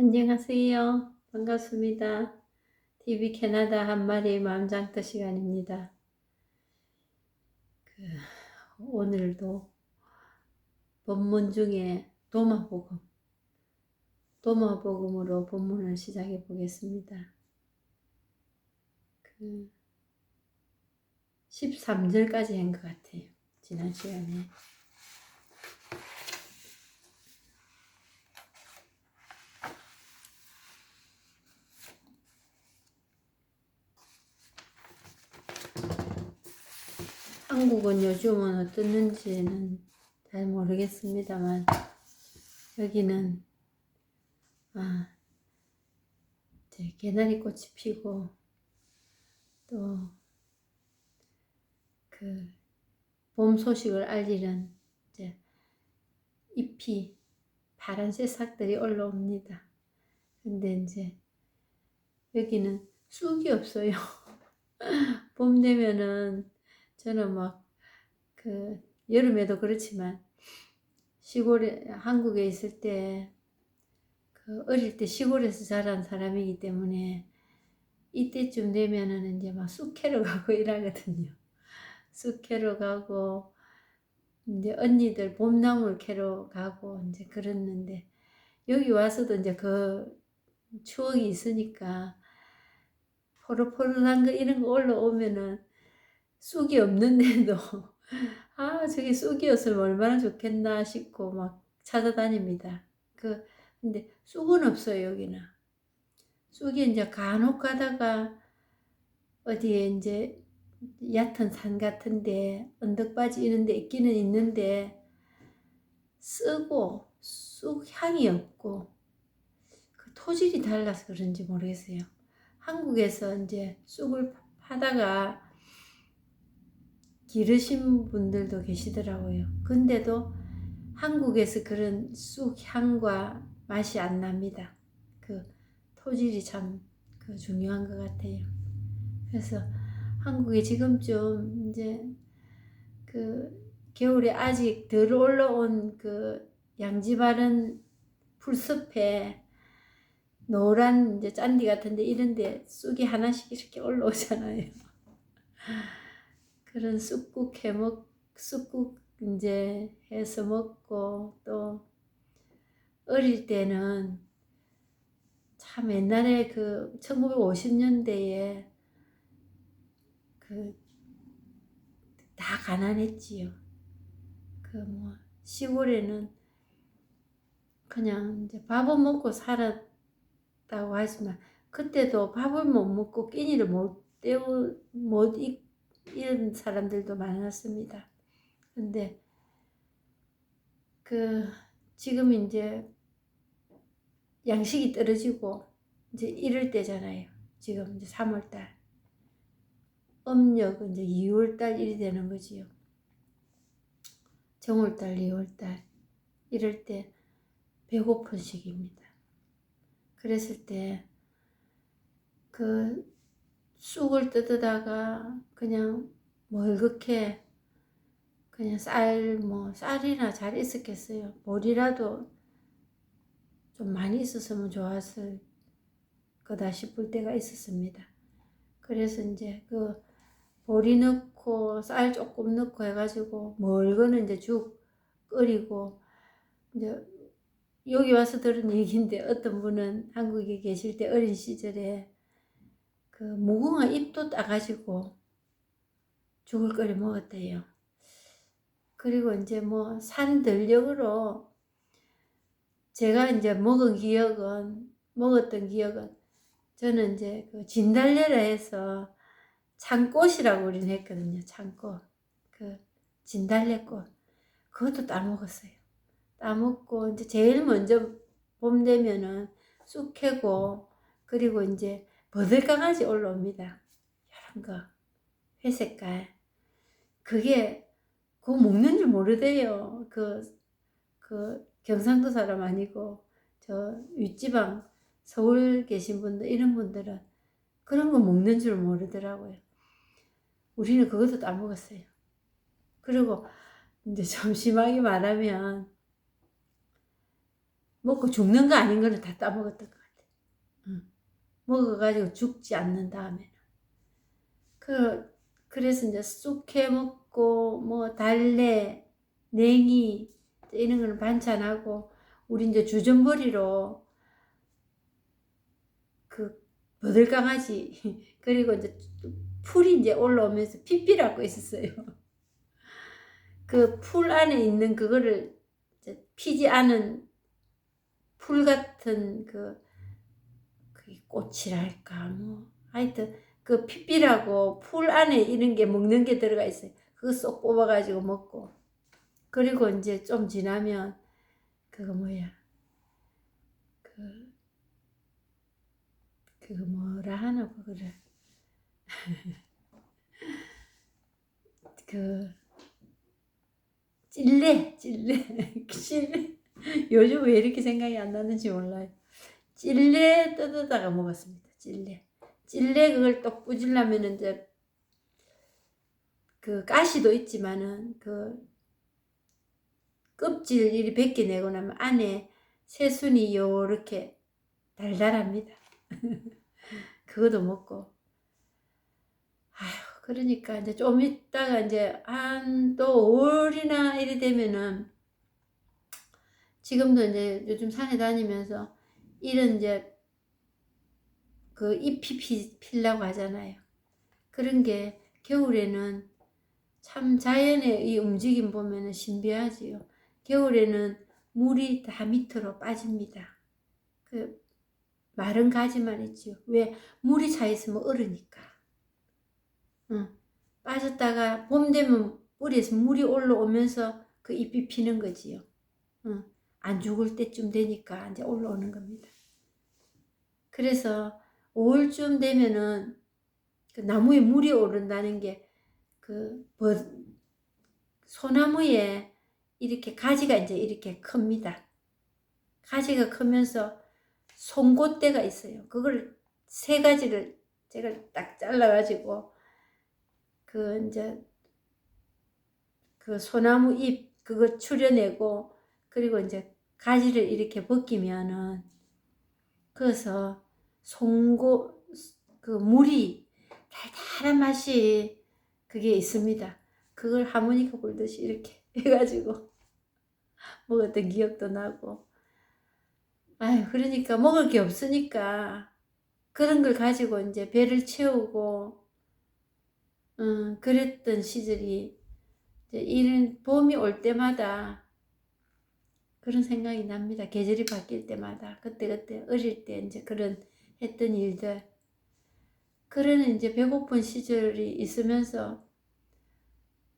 안녕하세요. 반갑습니다. TV 캐나다 한 마리의 마음장터 시간입니다. 오늘도 본문 중에 도마복음으로 본문을 시작해 보겠습니다. 13절까지 한 것 같아요. 지난 시간에. 한국은 요즘은 어떻는지는 잘 모르겠습니다만 여기는 이제 개나리꽃이 피고 또 봄 소식을 알리는 이제 잎이 파란 새싹들이 올라옵니다. 근데 이제 여기는 쑥이 없어요. 봄 되면은 저는 여름에도 그렇지만 시골에 한국에 있을 때 어릴 때 시골에서 자란 사람이기 때문에 이때쯤 되면은 이제 막 쑥 캐러 가고 이러거든요. 쑥 캐러 가고 이제 언니들 봄나물 캐러 가고 이제 그랬는데 여기 와서도 이제 그 추억이 있으니까 포릇포릇한 거 이런 거 올라오면은 쑥이 없는데도 저기 쑥이었으면 얼마나 좋겠나 싶고 막 찾아다닙니다. 근데 쑥은 없어요, 여기는. 쑥이 이제 간혹 가다가 어디에 이제 얕은 산 같은데 언덕바지 이런 데 있기는 있는데 쓰고 쑥 향이 없고 그 토질이 달라서 그런지 모르겠어요. 한국에서 이제 쑥을 파다가 기르신 분들도 계시더라고요. 근데도 한국에서 그런 쑥 향과 맛이 안 납니다. 토질이 참 중요한 것 같아요. 그래서 한국에 지금쯤 이제 겨울에 아직 덜 올라온 양지 바른 풀숲에 노란 이제 짠디 같은데 이런데 쑥이 하나씩 이렇게 올라오잖아요. 그런 쑥국 쑥국 이제 해서 먹고 또 어릴 때는 참 옛날에 1950년대에 다 가난했지요. 시골에는 그냥 이제 밥은 먹고 살았다고 하지만 그때도 밥을 못 먹고 끼니를 못 이런 사람들도 많았습니다. 근데 지금 이제 양식이 떨어지고 이제 이럴 때잖아요. 지금 이제 3월달. 음력 이제 2월달 일이 되는 거지요. 정월달, 2월달. 이럴 때 배고픈 시기입니다. 그랬을 때 쑥을 뜯다가 그냥 멀겋게 그냥 쌀이나 잘 있었겠어요. 보리라도 좀 많이 있었으면 좋았을 거다 싶을 때가 있었습니다. 그래서 이제 보리 넣고 쌀 조금 넣고 해가지고 멀거는 이제 죽 끓이고 이제 여기 와서 들은 얘기인데 어떤 분은 한국에 계실 때 어린 시절에 무궁화 잎도 따가지고 죽을 끓여 먹었대요. 그리고 이제 산 들녘으로 제가 이제 먹었던 기억은 저는 이제 진달래라 해서 창꽃이라고 우리는 했거든요. 창꽃. 진달래꽃. 그것도 따먹었어요. 따먹고 이제 제일 먼저 봄 되면은 쑥 캐고 그리고 이제 버들강아지 올라옵니다. 이런 거. 회색깔. 그거 먹는 줄 모르대요. 경상도 사람 아니고 저 윗지방 서울 계신 분들 이런 분들은 그런 거 먹는 줄 모르더라고요. 우리는 그것도 따먹었어요. 그리고 이제 좀 심하게 말하면 먹고 죽는 거 아닌 거는 다 따먹었던 것 같아. 먹어가지고 죽지 않는 다음에는. 그래서 이제 쑥해 먹고, 뭐, 달래, 냉이, 이런 거는 반찬하고, 우리 이제 주전부리로 그 버들강아지, 그리고 이제 풀이 이제 올라오면서 핏비라고 있었어요. 그 풀 안에 있는 그거를 이제 피지 않은 풀 같은 그게 꽃이랄까, 뭐, 하여튼, 그 핏비라고 풀 안에 이런 게 먹는 게 들어가 있어요. 그거 쏙 뽑아가지고 먹고. 그리고 이제 좀 지나면, 그거 뭐야, 그거 뭐라 하나, 그거를. 그, 찔레. 찔레. 요즘 왜 이렇게 생각이 안 나는지 몰라요. 찔레 뜯어다가 먹었습니다. 찔레 그걸 또 뿌리려면 이제 그 가시도 있지만은 그 껍질 이리 벗겨내고 나면 안에 새순이 요렇게 달달합니다. 그것도 먹고. 아휴, 그러니까 이제 좀 있다가 이제 한 또 5월이나 이래 되면은 지금도 이제 요즘 산에 다니면서 이런 이제 그 잎이 필라고 하잖아요. 그런 게 겨울에는 참 자연의 이 움직임 보면은 신비하지요. 겨울에는 물이 다 밑으로 빠집니다. 그 마른 가지만 있지요. 왜? 물이 차 있으면 얼으니까. 빠졌다가 봄 되면 뿌리에서 물이 올라오면서 그 잎이 피는 거지요. 안 죽을 때쯤 되니까 이제 올라오는 겁니다. 그래서 5월쯤 되면은 그 나무에 물이 오른다는 게 그 소나무에 이렇게 가지가 이제 이렇게 큽니다. 가지가 크면서 송곳대가 있어요. 그걸 세 가지를 제가 딱 잘라가지고 그 이제 그 소나무 잎 그거 추려내고 그리고 이제 가지를 이렇게 벗기면은 그래서 그 물이 달달한 맛이 그게 있습니다. 그걸 하모니카 불듯이 이렇게 해가지고 먹었던 기억도 나고. 아유, 그러니까 먹을 게 없으니까 그런 걸 가지고 이제 배를 채우고, 그랬던 시절이 이제 이런 봄이 올 때마다 그런 생각이 납니다. 계절이 바뀔 때마다 그때 어릴 때 이제 그런 했던 일들. 그런 이제 배고픈 시절이 있으면서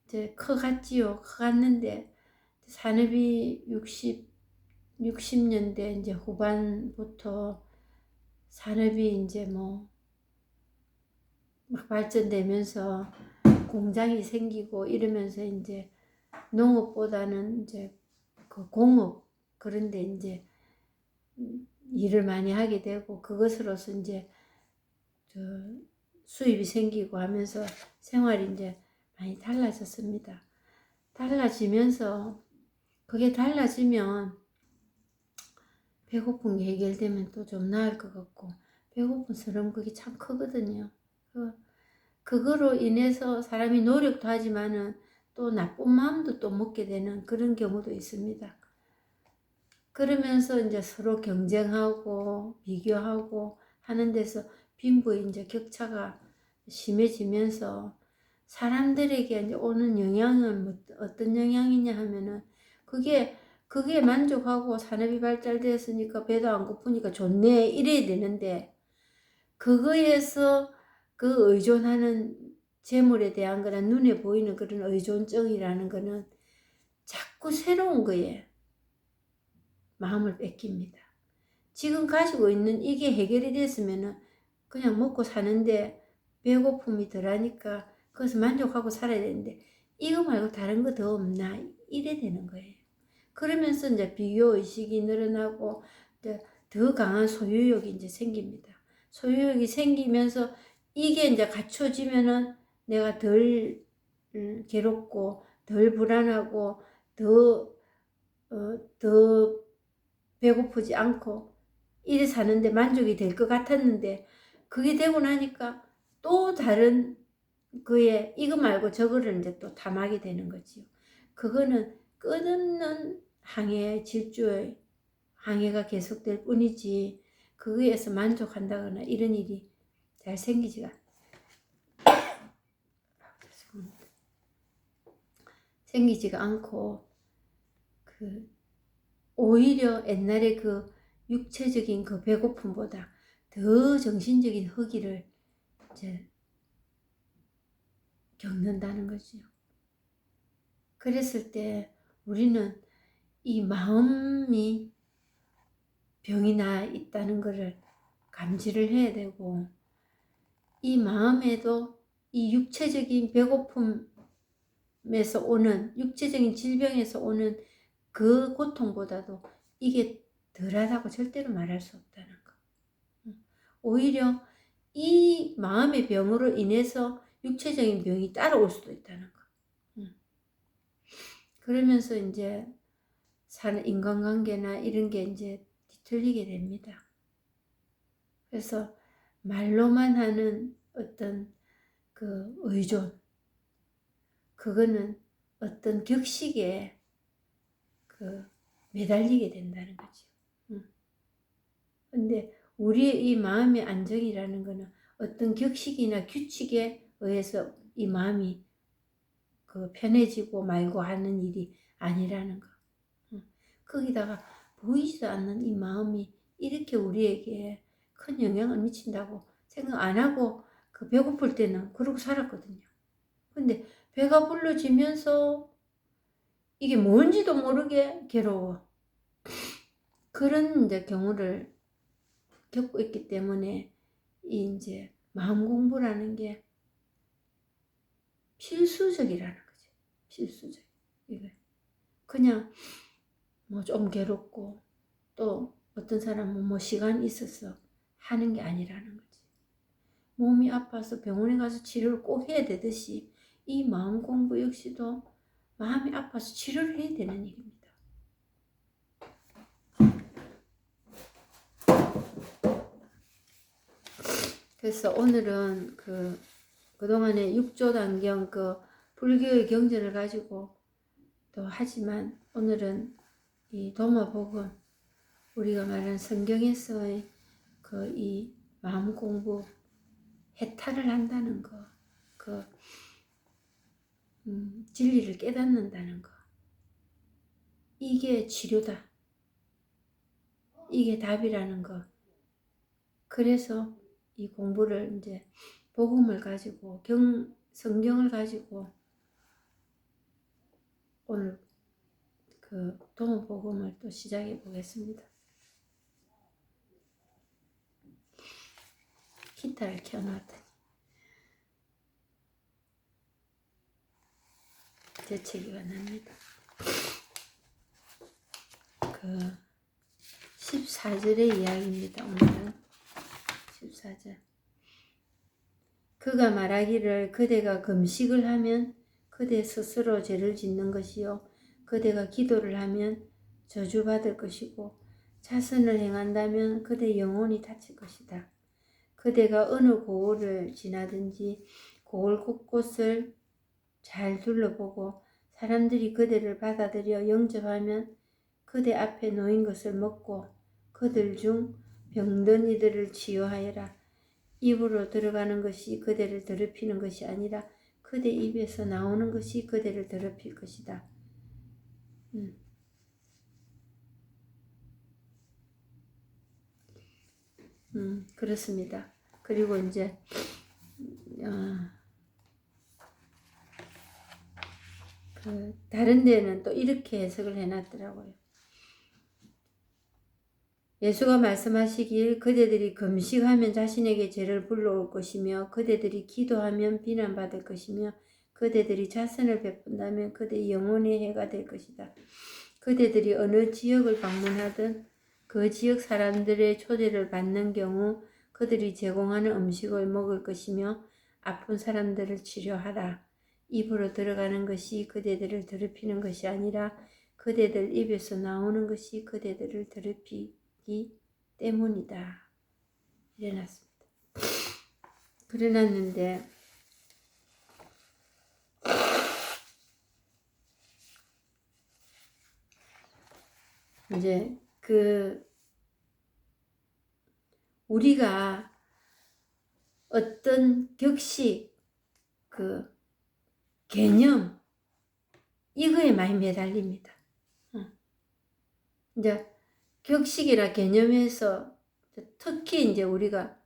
이제 커갔지요. 커갔는데 산업이 60년대 이제 후반부터 산업이 이제 뭐 막 발전되면서 공장이 생기고 이러면서 이제 농업보다는 이제 그 공업 그런데 이제 일을 많이 하게 되고 그것으로서 이제 저 수입이 생기고 하면서 생활이 이제 많이 달라졌습니다. 달라지면서 그게 달라지면 배고픈 게 해결되면 또 좀 나을 것 같고 배고픈 스러움 그게 참 크거든요. 그거로 인해서 사람이 노력도 하지만은 또 나쁜 마음도 또 먹게 되는 그런 경우도 있습니다. 그러면서 이제 서로 경쟁하고 비교하고 하는 데서 빈부의 이제 격차가 심해지면서 사람들에게 이제 오는 영향은 뭐 어떤 영향이냐 하면은 그게 만족하고 산업이 발달되었으니까 배도 안 고프니까 좋네 이래야 되는데 그거에서 그 의존하는 재물에 대한 거나 눈에 보이는 그런 의존증이라는 거는 자꾸 새로운 거에 마음을 뺏깁니다. 지금 가지고 있는 이게 해결이 됐으면은 그냥 먹고 사는데 배고픔이 덜하니까 그것을 만족하고 살아야 되는데 이거 말고 다른 거 더 없나 이래 되는 거예요. 그러면서 이제 비교의식이 늘어나고 더 강한 소유욕이 이제 생깁니다. 소유욕이 생기면서 이게 이제 갖춰지면은 내가 덜 괴롭고 덜 불안하고 더 배고프지 않고 이래 사는데 만족이 될 것 같았는데 그게 되고 나니까 또 다른 그의 이거 말고 저거를 이제 또 탐하게 되는 거지요. 그거는 끝없는 항해 질주의 항해가 계속될 뿐이지 그거에서 만족한다거나 이런 일이 잘 생기지가 않고 그 오히려 옛날에 그 육체적인 그 배고픔보다 더 정신적인 허기를 이제 겪는다는 거지요. 그랬을 때 우리는 이 마음이 병이 나 있다는 것을 감지를 해야 되고 이 마음에도 이 육체적인 배고픔에서 오는 육체적인 질병에서 오는 그 고통보다도 이게 덜하다고 절대로 말할 수 없다는 거. 오히려 이 마음의 병으로 인해서 육체적인 병이 따라올 수도 있다는 거. 그러면서 이제 사는 인간관계나 이런 게 이제 뒤틀리게 됩니다. 그래서 말로만 하는 어떤 그 의존, 그거는 어떤 격식에 그 매달리게 된다는 거죠. 근데 우리의 이 마음의 안정이라는 거는 어떤 격식이나 규칙에 의해서 이 마음이 그 편해지고 말고 하는 일이 아니라는 거. 거기다가 보이지도 않는 이 마음이 이렇게 우리에게 큰 영향을 미친다고 생각 안 하고 그 배고플 때는 그러고 살았거든요. 근데 배가 불러지면서 이게 뭔지도 모르게 괴로워. 그런 이제 경우를 겪고 있기 때문에 이제 마음 공부라는 게 필수적이라는 거죠. 필수적. 이게 그냥 뭐 좀 괴롭고 또 어떤 사람은 뭐 시간이 있어서 하는 게 아니라는 거지. 몸이 아파서 병원에 가서 치료를 꼭 해야 되듯이 이 마음 공부 역시도 마음이 아파서 치료를 해야 되는 일입니다. 그래서 오늘은 그동안에 육조단경 그 불교의 경전을 가지고 또 하지만 오늘은 이 도마복음 우리가 말하는 성경에서의 그 이 마음 공부 해탈을 한다는 거, 그 진리를 깨닫는다는 거, 이게 치료다. 이게 답이라는 거. 그래서 이 공부를 이제 복음을 가지고 성경을 가지고 오늘 그 도마복음을 또 시작해 보겠습니다. 기타를 켜놨더니 재채기가 납니다. 그 14절의 이야기입니다. 오늘은 14절. 그가 말하기를 그대가 금식을 하면 그대 스스로 죄를 짓는 것이요 그대가 기도를 하면 저주받을 것이고 자선을 행한다면 그대 영혼이 다칠 것이다. 그대가 어느 고을을 지나든지 고을 곳곳을 잘 둘러보고 사람들이 그대를 받아들여 영접하면 그대 앞에 놓인 것을 먹고 그들 중 병든 이들을 치유하여라. 입으로 들어가는 것이 그대를 더럽히는 것이 아니라 그대 입에서 나오는 것이 그대를 더럽힐 것이다. 그렇습니다. 그리고 이제 다른 데는 또 이렇게 해석을 해놨더라고요. 예수가 말씀하시길 그대들이 금식하면 자신에게 죄를 불러올 것이며 그대들이 기도하면 비난받을 것이며 그대들이 자선을 베푼다면 그대 영혼의 해가 될 것이다. 그대들이 어느 지역을 방문하든 그 지역 사람들의 초대를 받는 경우 그들이 제공하는 음식을 먹을 것이며 아픈 사람들을 치료하라. 입으로 들어가는 것이 그대들을 더럽히는 것이 아니라 그대들 입에서 나오는 것이 그대들을 더럽히기 때문이다. 이래놨습니다. 그래놨는데 이제 우리가 어떤 격식, 개념, 이거에 많이 매달립니다. 이제 격식이나 개념에서 특히 이제 우리가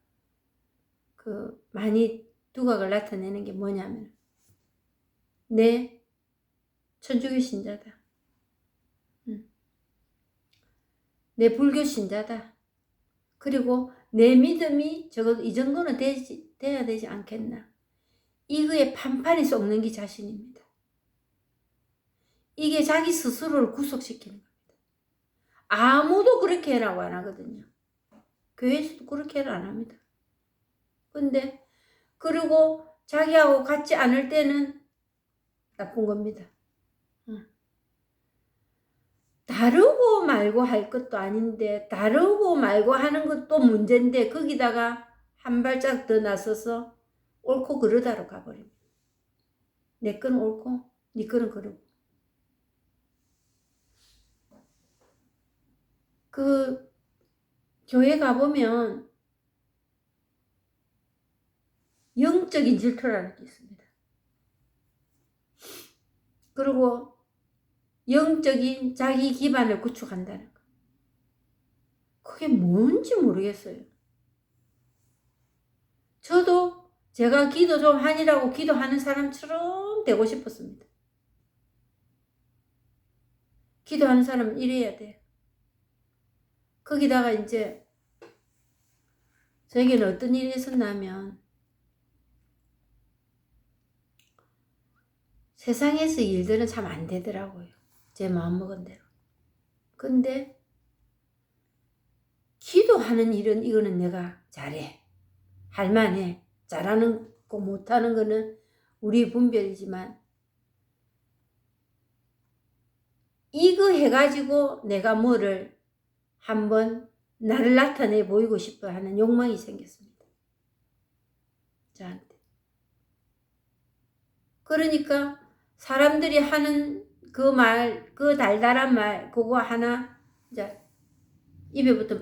많이 두각을 나타내는 게 뭐냐면, 내 천주교 신자다. 내 불교 신자다. 그리고 내 믿음이 적어도 이 정도는 돼야 되지 않겠나. 이거에 판판이 썩는 게 자신입니다. 이게 자기 스스로를 구속시키는 겁니다. 아무도 그렇게 해라고 안 하거든요. 교회에서도 그렇게 해라 안 합니다. 근데 그리고 자기하고 같지 않을 때는 나쁜 겁니다. 다르고 말고 할 것도 아닌데 다르고 말고 하는 것도 문제인데 거기다가 한 발짝 더 나서서 옳고 그르다로 가버립니다. 내 건 옳고 네 거는 그르고. 교회 가보면 영적인 질투라는 게 있습니다. 그리고 영적인 자기 기반을 구축한다는 거. 그게 뭔지 모르겠어요. 저도 제가 기도 좀 하니라고 기도하는 사람처럼 되고 싶었습니다. 기도하는 사람은 이래야 돼. 거기다가 이제 저에게는 어떤 일이 있었냐면 세상에서 일들은 참 안 되더라고요. 제 마음먹은 대로. 근데 기도하는 일은 이거는 내가 잘해. 할만해. 잘하는 거 못하는 거는 우리 분별이지만 이거 해가지고 내가 뭐를 한번 나를 나타내 보이고 싶어 하는 욕망이 생겼습니다. 저한테. 그러니까 사람들이 하는 그 말, 그 달달한 말, 그거 하나 이제 입에부터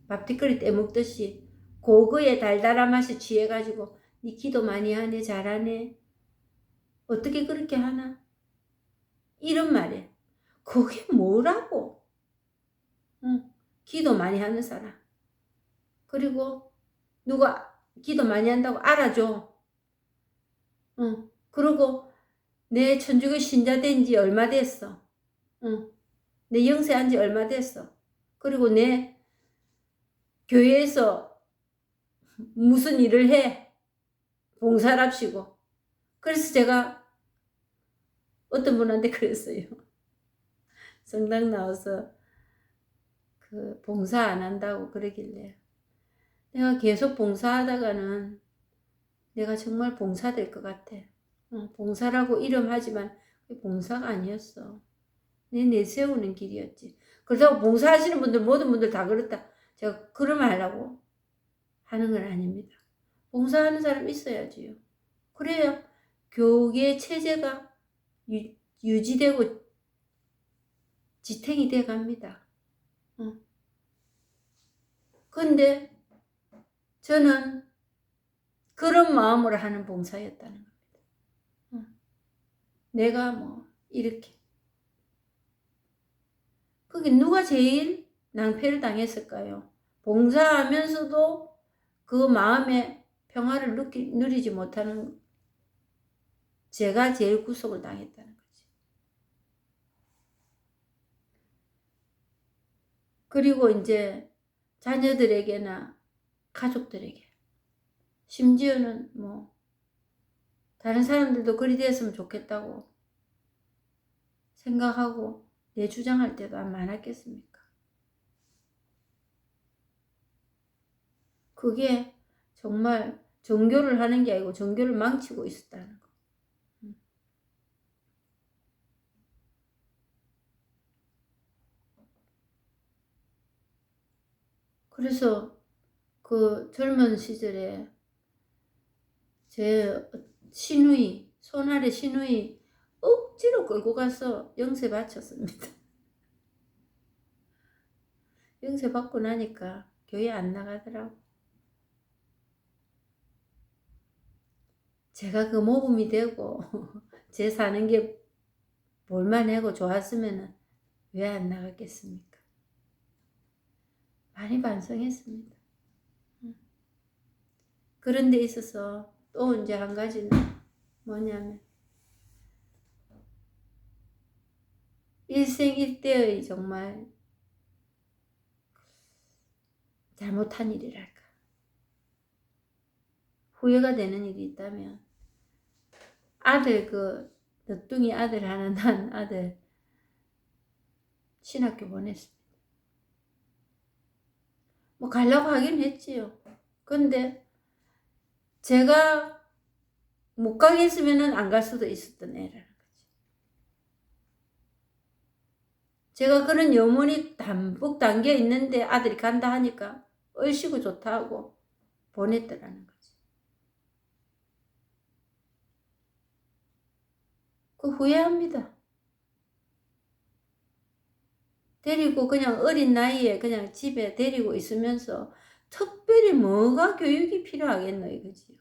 밥뒷거리 떼먹듯이 그거에 달달한 맛에 취해가지고 니 기도 많이 하네, 잘하네, 어떻게 그렇게 하나? 이런 말에 그게 뭐라고? 기도 많이 하는 사람. 그리고 누가 기도 많이 한다고 알아줘. 그리고 내 천주교 신자 된 지 얼마 됐어. 내 영세한 지 얼마 됐어. 그리고 내 교회에서 무슨 일을 해. 봉사랍시고. 그래서 제가 어떤 분한테 그랬어요. 성당 나와서 봉사 안 한다고 그러길래 내가 계속 봉사하다가는 내가 정말 봉사될 것 같아. 봉사라고 이름하지만 봉사가 아니었어. 내 내세우는 길이었지. 그렇다고 봉사하시는 분들 모든 분들 다 그렇다. 제가 그러면 하려고 하는 건 아닙니다. 봉사하는 사람 있어야지요. 그래야 교계 체제가 유지되고 지탱이 돼 갑니다. 근데 저는 그런 마음으로 하는 봉사였다는 겁니다. 내가 뭐 이렇게. 그게 누가 제일 낭패를 당했을까요? 봉사하면서도 그 마음의 평화를 누리지 못하는 제가 제일 구속을 당했다는 거지. 그리고 이제 자녀들에게나 가족들에게, 심지어는 뭐 다른 사람들도 그리 됐으면 좋겠다고 생각하고 내 주장할 때도 안 많았겠습니까? 그게 정말 종교를 하는 게 아니고 종교를 망치고 있었다는 거. 그래서 그 젊은 시절에 제 시누이, 손아래 시누이 억지로 끌고 가서 영세 바쳤습니다. 영세 받고 나니까 교회 안 나가더라고. 제가 그 모범이 되고 제 사는 게 볼만하고 좋았으면 왜 안 나갔겠습니까? 많이 반성했습니다. 그런 데 있어서 또 이제 한 가지는 뭐냐면 일생일대의 정말 잘못한 일이랄까, 후회가 되는 일이 있다면 아들, 그 늦둥이 아들 하나 난 아들 신학교 보냈습니다. 뭐 가려고 하긴 했지요. 근데 제가 못 가겠으면 안 갈 수도 있었던 애라는 거지. 제가 그런 염원이 담뿍 담겨 있는데 아들이 간다 하니까 얼씨구 좋다 하고 보냈더라는 거지. 그 후회합니다. 데리고 그냥 어린 나이에 그냥 집에 데리고 있으면서 특별히 뭐가 교육이 필요하겠노 이거지요.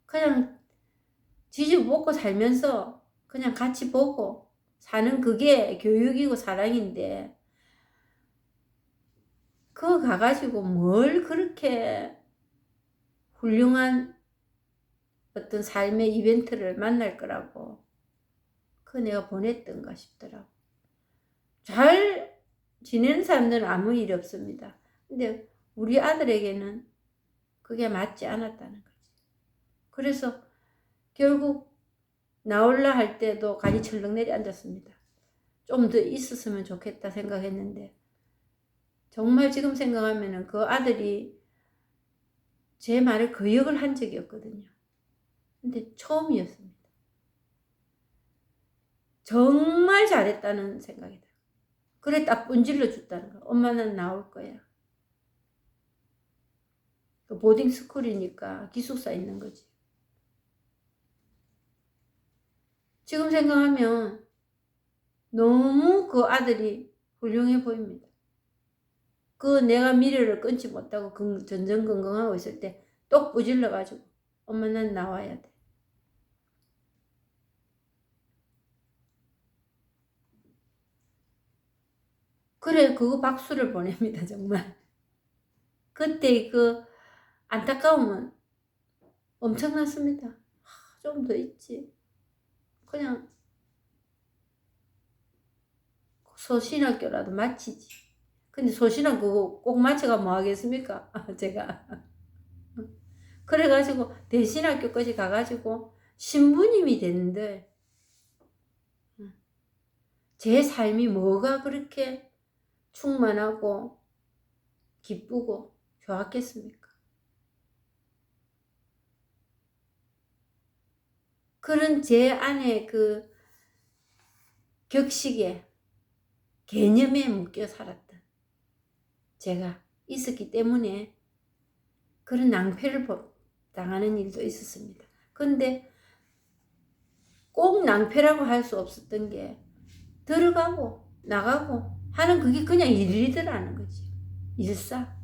그냥 지지고 볶고 살면서 그냥 같이 보고 사는 그게 교육이고 사랑인데, 그거 가가지고 뭘 그렇게 훌륭한 어떤 삶의 이벤트를 만날 거라고 그거 내가 보냈던가 싶더라고. 잘 지내는 사람들은 아무 일이 없습니다. 근데 우리 아들에게는 그게 맞지 않았다는 거지. 그래서 결국 나올라 할 때도 간이 철렁 내려앉았습니다. 좀 더 있었으면 좋겠다 생각했는데, 정말 지금 생각하면 그 아들이 제 말을 거역을 한 적이 없거든요. 근데 처음이었습니다. 정말 잘했다는 생각이 들어요. 그래 딱 분질러 줬다는 거. 엄마는 나올 거야. 그 보딩 스쿨이니까 기숙사 있는 거지. 지금 생각하면 너무 그 아들이 훌륭해 보입니다. 그 내가 미래를 끊지 못하고 전전긍긍하고 있을 때 똑 부질러가지고 엄마 난 나와야 돼. 그래 그거 박수를 보냅니다 정말. 그때 그 안타까움은 엄청났습니다. 좀 더 있지. 그냥 소신학교라도 마치지. 근데 소신학 그거 꼭 마쳐가 뭐 하겠습니까? 제가. 그래가지고 대신학교까지 가가지고 신부님이 됐는데 제 삶이 뭐가 그렇게 충만하고 기쁘고 좋았겠습니까? 그런 제 안에 그 격식에 개념에 묶여 살았던 제가 있었기 때문에 그런 낭패를 당하는 일도 있었습니다. 근데 꼭 낭패라고 할 수 없었던 게 들어가고 나가고 하는 그게 그냥 일이더라는 거지. 일사.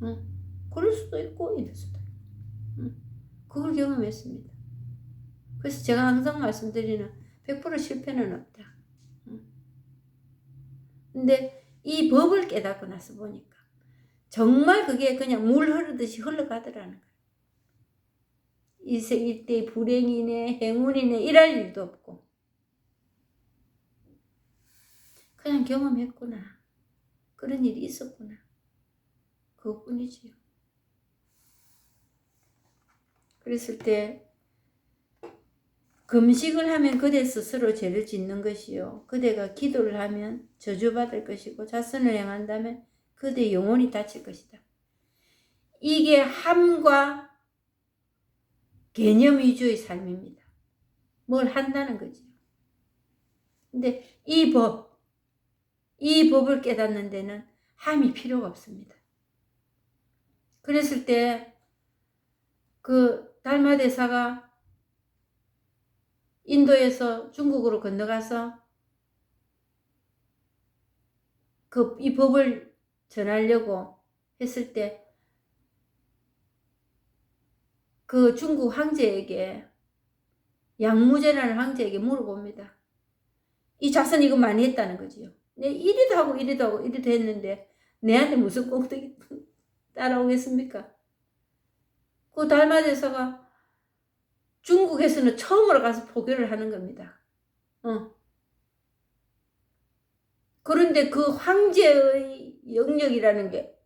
응. 그럴 수도 있고 이럴 수도 있고. 응. 그걸 경험했습니다. 그래서 제가 항상 말씀드리는 100% 실패는 없다. 응. 근데 이 법을 깨닫고 나서 보니까 정말 그게 그냥 물 흐르듯이 흘러가더라는 거예요. 일생일대 불행이네 행운이네 이럴 일도 없고 그냥 경험했구나. 그런 일이 있었구나. 그것뿐이지요. 그랬을 때 금식을 하면 그대 스스로 죄를 짓는 것이요. 그대가 기도를 하면 저주받을 것이고 자선을 행한다면 그대 영혼이 다칠 것이다. 이게 함과 개념 위주의 삶입니다. 뭘 한다는 거죠. 근데 이 법을 깨닫는 데는 함이 필요가 없습니다. 그랬을 때 그 달마 대사가 인도에서 중국으로 건너가서 이 법을 전하려고 했을 때 그 중국 황제에게, 양무제라는 황제에게 물어봅니다. 이 자선 이거 많이 했다는 거지요. 내 이리도 하고 이리도 하고 이리도 했는데 내한테 무슨 꽁떡이 따라오겠습니까? 그 달마 대사가 중국에서는 처음으로 가서 포교를 하는 겁니다. 그런데 그 황제의 영역이라는 게,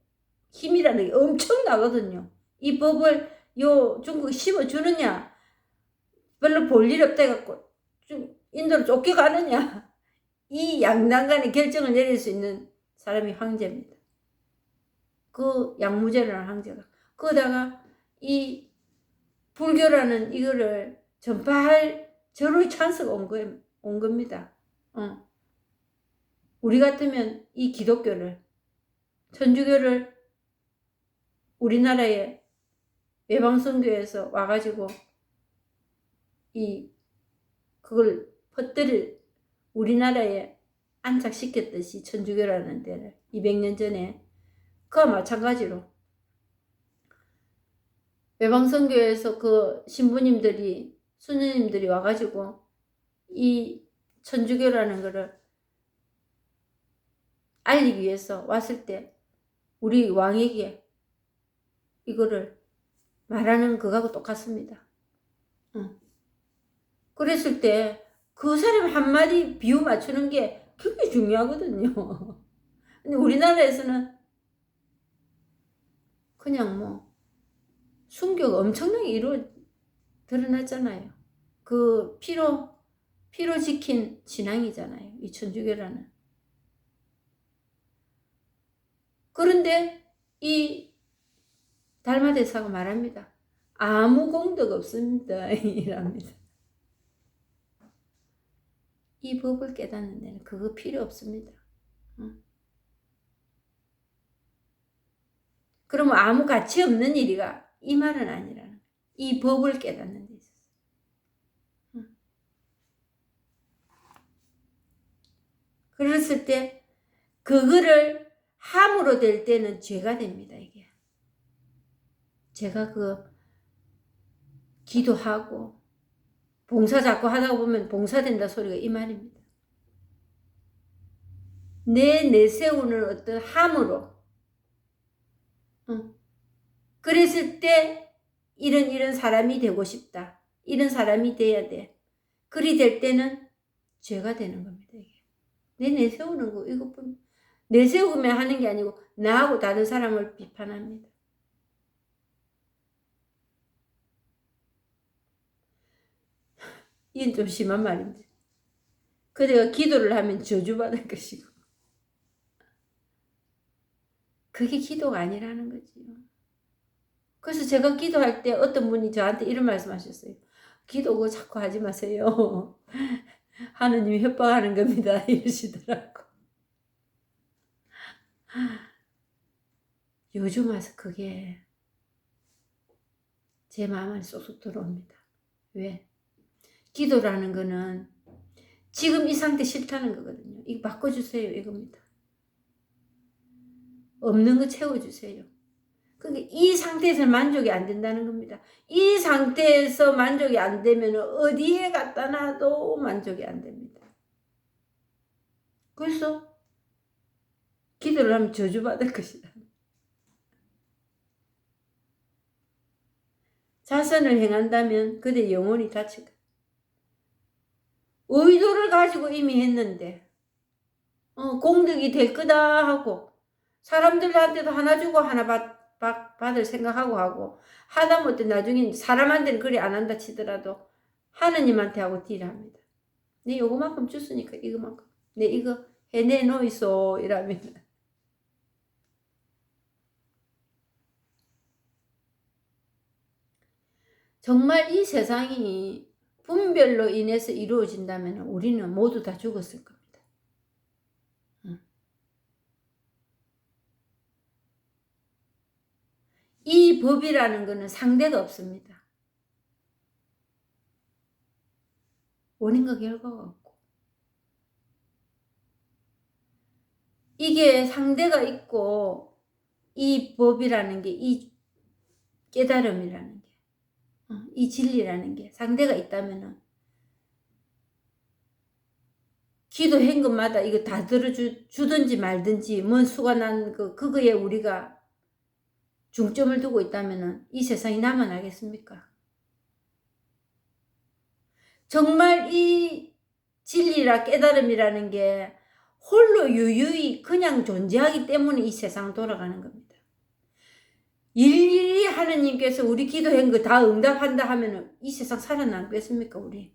힘이라는 게 엄청나거든요. 이 법을 요 중국에 심어주느냐, 별로 볼 일 없다 해갖고 인도로 쫓겨가느냐, 이 양단간의 결정을 내릴 수 있는 사람이 황제입니다. 그 양무제라는 황제가. 거기다가 이 불교라는 이거를 전파할 절호의 찬스가 온 겁니다. 우리 같으면 이 기독교를, 천주교를 우리나라에 외방선교에서 와가지고 그걸 퍼뜨릴, 우리나라에 안착시켰듯이 천주교라는 데를 200년 전에, 그와 마찬가지로 외방선교에서 그 신부님들이, 수녀님들이 와가지고 이 천주교라는 거를 알리기 위해서 왔을 때 우리 왕에게 이거를 말하는 그거하고 똑같습니다. 그랬을 때 그 사람 한마디 비유 맞추는 게 굉장히 중요하거든요. 근데 우리나라에서는 그냥 뭐 순교가 엄청나게 드러났잖아요. 그 피로 지킨 신앙이잖아요. 이 천주교라는. 그런데 이 달마 대사가 말합니다. 아무 공덕 없습니다. 이랍니다. 이 법을 깨닫는 데는 그거 필요 없습니다. 그러면 아무 가치 없는 일이가, 이 말은 아니라는 거예요. 이 법을 깨닫는 데 있어서. 그랬을 때 그거를 함으로 될 때는 죄가 됩니다. 이게 제가 기도하고 봉사 자꾸 하다 보면 봉사된다 소리가 이 말입니다. 내세우는 어떤 함으로, 그랬을 때 이런 사람이 되고 싶다, 이런 사람이 돼야 돼, 그리 될 때는 죄가 되는 겁니다. 이게 내세우는 거, 이것뿐. 내세우면 하는 게 아니고 나하고 다른 사람을 비판합니다. 이건 좀 심한 말인데, 그대가 기도를 하면 저주받을 것이고, 그게 기도가 아니라는 거지요. 그래서 제가 기도할 때 어떤 분이 저한테 이런 말씀 하셨어요. 기도 그거 자꾸 하지 마세요. 하느님이 협박하는 겁니다. 이러시더라고. 요즘 와서 그게 제 마음에 쏙쏙 들어옵니다. 왜? 기도라는 거는 지금 이 상태 싫다는 거거든요. 이거 바꿔주세요. 이겁니다. 없는 거 채워주세요. 그러니까 이 상태에서 만족이 안 된다는 겁니다. 이 상태에서 만족이 안 되면 어디에 갖다 놔도 만족이 안 됩니다. 그래서 기도를 하면 저주받을 것이다. 자선을 행한다면 그대 영혼이 다칠 거다. 의도를 가지고 이미 했는데 공덕이 될 거다 하고, 사람들한테도 하나 주고 하나 받을 생각하고 하고, 하다못해 나중에 사람한테는 그리 안 한다 치더라도 하느님한테 하고 딜합니다. 내 요거만큼 줬으니까 이거만큼, 내 이거 해내놓이소 이라면. 정말 이 세상이 분별로 인해서 이루어진다면 우리는 모두 다 죽었을 겁니다. 이 법이라는 것은 상대가 없습니다. 원인과 결과가 없고. 이게 상대가 있고 이 법이라는 게, 이 깨달음이라는 게, 이 진리라는 게 상대가 있다면은 기도한 것마다 이거 다 들어주든지 말든지 뭔 수가 난 그거에 우리가 중점을 두고 있다면은 이 세상이 남아나겠습니까? 정말 이 진리라 깨달음이라는 게 홀로 유유히 그냥 존재하기 때문에 이 세상은 돌아가는 겁니다. 일일이 하느님께서 우리 기도한 거 다 응답한다 하면은 이 세상 살아남겠습니까, 우리?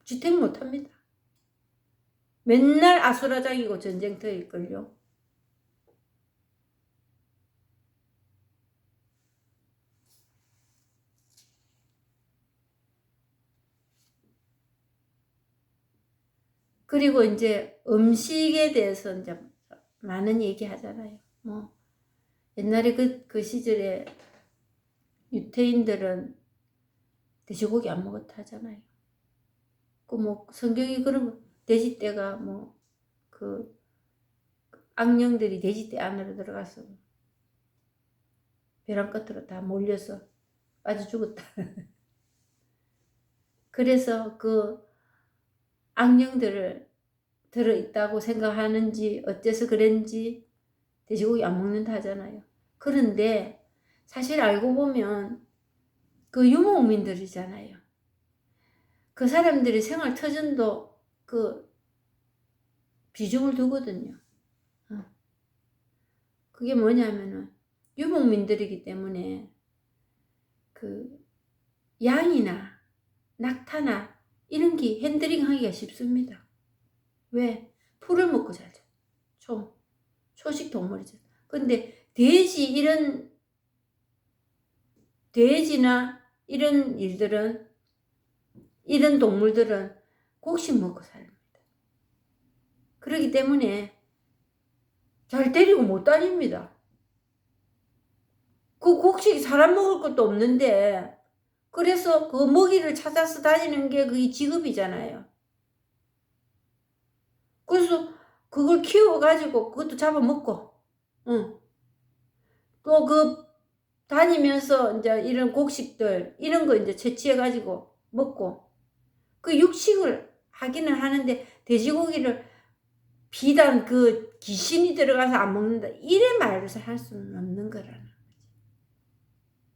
지탱 못합니다. 맨날 아수라장이고 전쟁터일걸요. 그리고 이제 음식에 대해서 이제 많은 얘기 하잖아요. 뭐, 옛날에 그 시절에 유태인들은 돼지고기 안 먹었다 하잖아요. 뭐, 성경이 그런 거, 돼지떼가 악령들이 돼지떼 안으로 들어가서 벼랑 끝으로 다 몰려서 빠져 죽었다. 그래서 악령들을 들어있다고 생각하는지 어째서 그랬는지 돼지고기 안 먹는다 하잖아요. 그런데 사실 알고 보면 유목민들이잖아요. 그 사람들이 생활 터전도 비중을 두거든요. 그게 뭐냐면은 유목민들이기 때문에 양이나 낙타나 이런 게 핸들링 하기가 쉽습니다. 왜? 풀을 먹고 살죠. 초식 동물이죠. 근데 돼지나 이런 일들은, 이런 동물들은 곡식 먹고 삽니다. 그렇기 때문에 잘 때리고 못 다닙니다. 그 곡식이 사람 먹을 것도 없는데, 그래서 그 먹이를 찾아서 다니는 게 그게 직업이잖아요. 그래서 그걸 키워가지고 그것도 잡아먹고, 또 다니면서 이제 이런 곡식들, 이런 거 이제 채취해가지고 먹고, 그 육식을 하기는 하는데, 돼지고기를 비단 귀신이 들어가서 안 먹는다, 이래 말을 할 수는 없는 거라는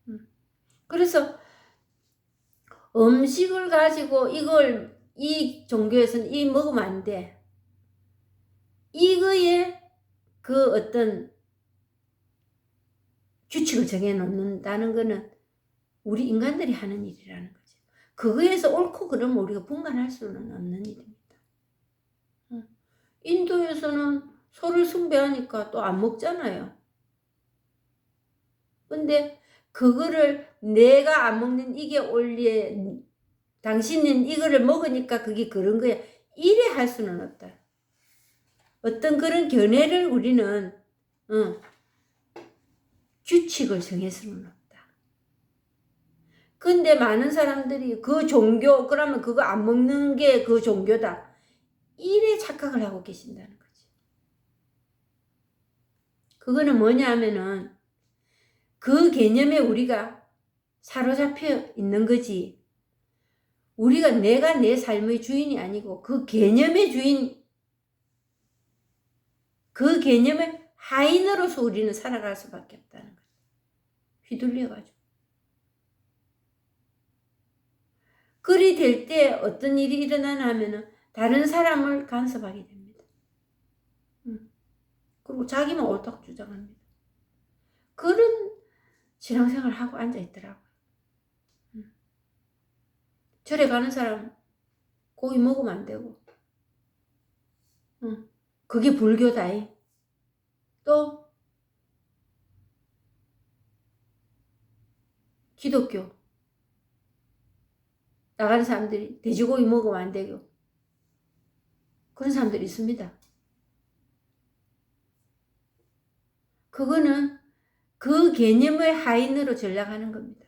거지. 그래서 음식을 가지고 이 종교에서는 이 먹으면 안 돼, 이거에 어떤 규칙을 정해놓는다는 거는 우리 인간들이 하는 일이라는 거죠. 그거에서 옳고 그러면 우리가 분간할 수는 없는 일입니다. 인도에서는 소를 숭배하니까 또 안 먹잖아요. 근데 그거를 내가 안 먹는 이게 옳리에 당신은 이거를 먹으니까 그게 그런 거야, 이래 할 수는 없다. 어떤 그런 견해를 우리는 규칙을 정할 수는 없다. 근데 많은 사람들이 그 종교, 그러면 그거 안 먹는 게 그 종교다, 이래 착각을 하고 계신다는 거지. 그거는 뭐냐 하면은 그 개념에 우리가 사로잡혀 있는 거지, 우리가 내가 내 삶의 주인이 아니고 그 개념의 주인, 그 개념의 하인으로서 우리는 살아갈 수밖에 없다는 거지. 휘둘려가지고. 그리 될 때 어떤 일이 일어나나 하면은 다른 사람을 간섭하게 됩니다. 그리고 자기만 옳다고 주장합니다. 그런 신앙생활을 하고 앉아있더라고요. 절에 가는 사람 고기 먹으면 안 되고, 그게 불교다이. 또 기독교 나가는 사람들이 돼지고기 먹으면 안 되고, 그런 사람들이 있습니다. 그거는 그 개념의 하인으로 전락하는 겁니다.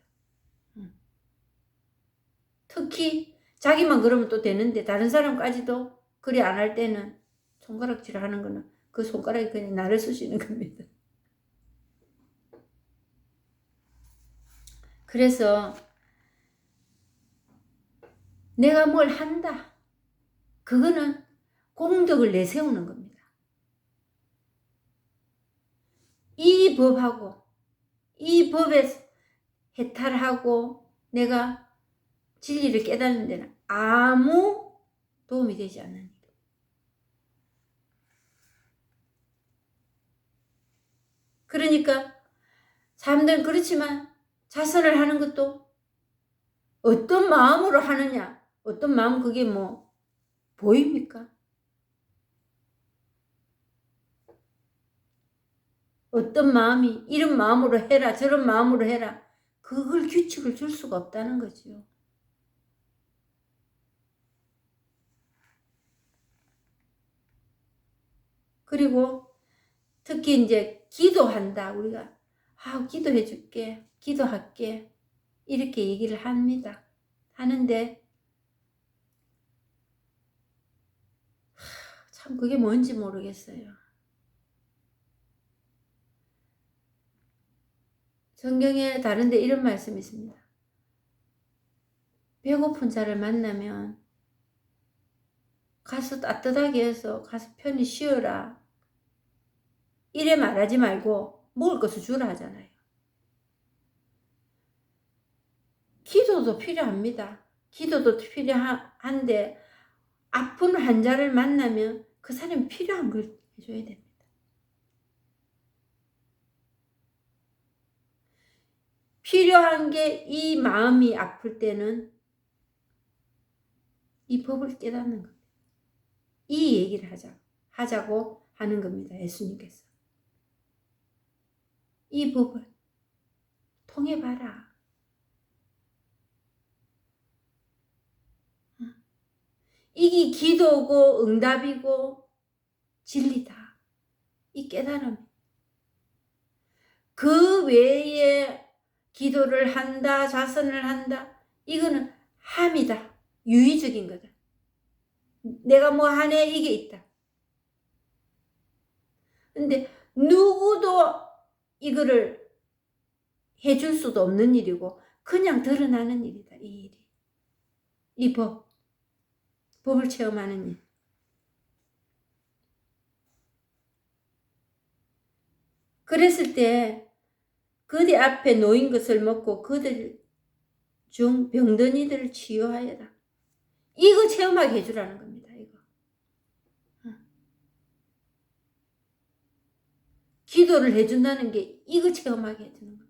특히 자기만 그러면 또 되는데 다른 사람까지도 그리 안 할 때는 손가락질 하는 거는 그 손가락이 그냥 나를 쑤시는 겁니다. 그래서 내가 뭘 한다. 그거는 공덕을 내세우는 겁니다. 이 법하고 이 법에 해탈하고 내가 진리를 깨닫는 데는 아무 도움이 되지 않는 일. 그러니까 사람들은 그렇지만 자선을 하는 것도 어떤 마음으로 하느냐, 어떤 마음 그게 뭐 보입니까? 어떤 마음이 이런 마음으로 해라 저런 마음으로 해라 그걸 규칙을 줄 수가 없다는 거죠. 그리고 특히 이제 기도한다. 우리가 기도해 줄게 기도할게 이렇게 얘기를 합니다. 하는데 참 그게 뭔지 모르겠어요. 성경에 다른데 이런 말씀이 있습니다. 배고픈 자를 만나면 가서 따뜻하게 해서 가서 편히 쉬어라. 이래 말하지 말고 먹을 것을 주라 하잖아요. 기도도 필요합니다. 기도도 필요한데 아픈 환자를 만나면 그 사람이 필요한 걸 해줘야 됩니다. 필요한 게 이 마음이 아플 때는 이 법을 깨닫는 겁니다. 이 얘기를 하자고 하는 겁니다. 예수님께서. 이 법을 통해봐라. 이게 기도고 응답이고 진리다. 이 깨달음. 그 외에 기도를 한다, 자선을 한다. 이거는 함이다. 유의적인 거다. 내가 뭐 하네 이게 있다. 근데 누구도 이거를 해줄 수도 없는 일이고 그냥 드러나는 일이다. 이 일이. 이 법을 체험하는 일. 그랬을 때 그들 앞에 놓인 것을 먹고 그들 중 병든 이들을 치유하여라. 이거 체험하게 해주라는 겁니다. 이거. 기도를 해준다는 게 이거 체험하게 해주는 겁니다.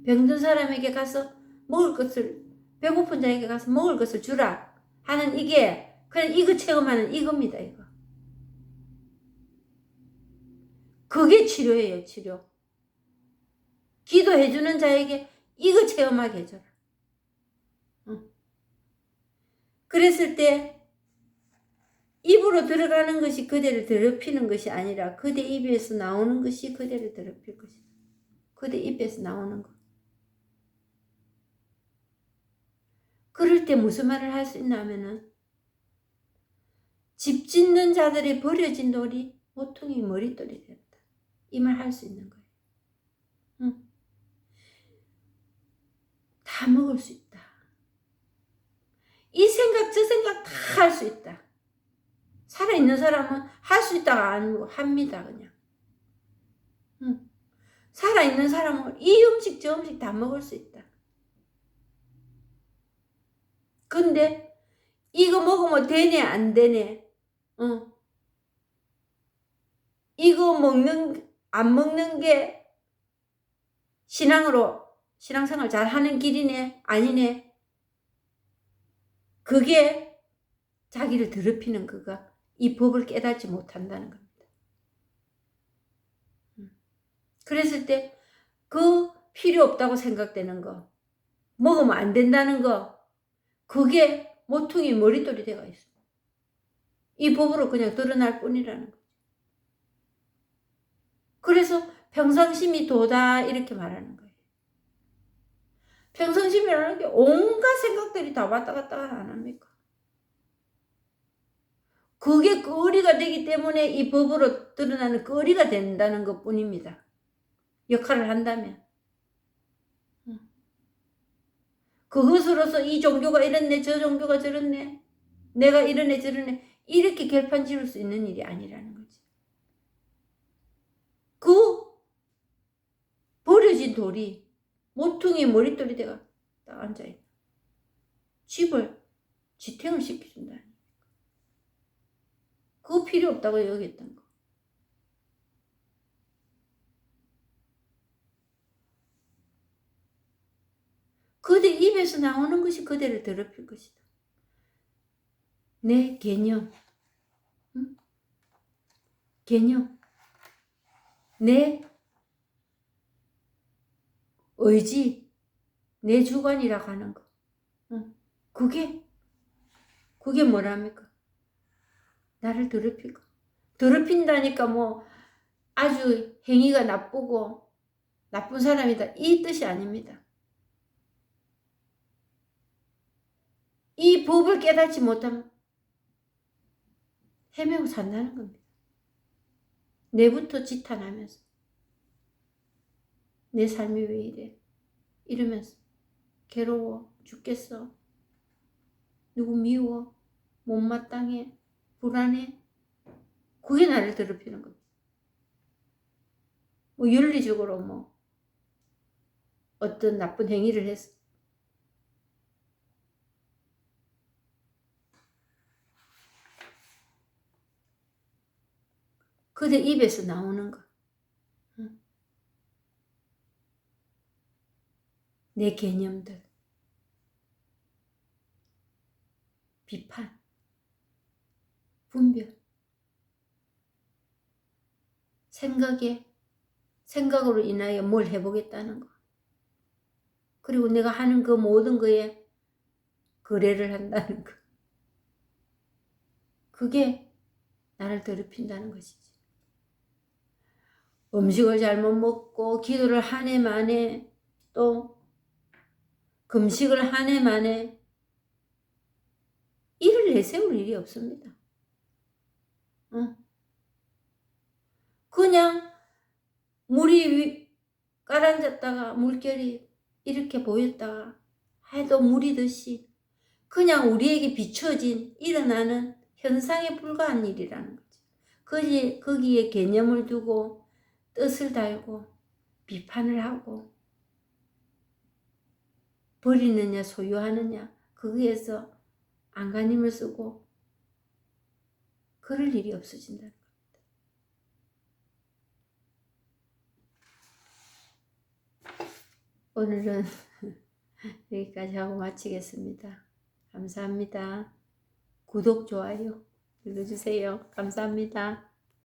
병든 사람에게 가서 먹을 것을, 배고픈 자에게 가서 먹을 것을 주라 하는 이게 그냥 이거 체험하는 이겁니다. 이거. 그게 치료예요. 치료. 기도해주는 자에게 이거 체험하게 해줘라. 그랬을 때 입으로 들어가는 것이 그대를 더럽히는 것이 아니라 그대 입에서 나오는 것이 그대를 더럽힐 것이다. 그대 입에서 나오는 것. 그럴 때 무슨 말을 할 수 있나 하면은 집 짓는 자들의 버려진 돌이 모퉁이 머릿돌이 되었다. 이 말 할 수 있는 거예요. 다 먹을 수 있다. 이 생각 저 생각 다 할 수 있다. 살아있는 사람은 할 수 있다가 아니고 합니다. 그냥. 살아있는 사람은 이 음식 저 음식 다 먹을 수 있다. 근데 이거 먹으면 되네 안 되네. 이거 안 먹는 게 신앙생활 잘 하는 길이네 아니네. 그게 자기를 더럽히는 그가 이 법을 깨닫지 못한다는 겁니다. 그랬을 때 그 필요 없다고 생각되는 거, 먹으면 안 된다는 거, 그게 모퉁이 머릿돌이 되어 있어. 이 법으로 그냥 드러날 뿐이라는 거죠. 그래서 평상심이 도다 이렇게 말하는 거예요. 평상심이라는 게 온갖 생각들이 다 왔다 갔다 안 합니까? 그게 거리가 되기 때문에 이 법으로 드러나는 거리가 된다는 것 뿐입니다. 역할을 한다면. 그것으로서 이 종교가 이렇네, 저 종교가 저렇네, 내가 이러네 저러네 이렇게 결판 지을 수 있는 일이 아니라는 거지. 그 버려진 돌이 모퉁이 머릿돌이 돼가 딱 앉아있는 집을 지탱을 시켜준다. 그거 필요 없다고 여겼던 거. 그들 입에서 나오는 것이 그대를 더럽힐 것이다. 내 개념, 응? 개념, 내 의지, 내 주관이라고 하는 거. 응? 그게 뭐랍니까? 나를 더럽히고. 더럽힌다니까 뭐 아주 행위가 나쁘고 나쁜 사람이다 이 뜻이 아닙니다. 이 법을 깨닫지 못하면 헤매고 산다는 겁니다. 내부터 지탄하면서 내 삶이 왜 이래 이러면서 괴로워 죽겠어, 누구 미워, 못마땅해, 불안해. 그게 나를 더럽히는 겁니다. 뭐 윤리적으로 뭐 어떤 나쁜 행위를 했어. 그대 입에서 나오는 거. 내 개념들. 비판. 분별. 생각으로 인하여 뭘 해보겠다는 거. 그리고 내가 하는 그 모든 거에 거래를 한다는 거. 그게 나를 더럽힌다는 것이지. 음식을 잘못 먹고 기도를 한 해 만에 또 금식을 한 해 만에 일을 내세울 일이 없습니다. 그냥 물이 가라앉았다가 물결이 이렇게 보였다가 해도 물이듯이 그냥 우리에게 비춰진 일어나는 현상에 불과한 일이라는 거지. 거기에 개념을 두고 뜻을 달고 비판을 하고 버리느냐 소유하느냐 거기에서 안간힘을 쓰고 그럴 일이 없어진다는 겁니다. 오늘은 여기까지 하고 마치겠습니다. 감사합니다. 구독, 좋아요 눌러주세요. 감사합니다.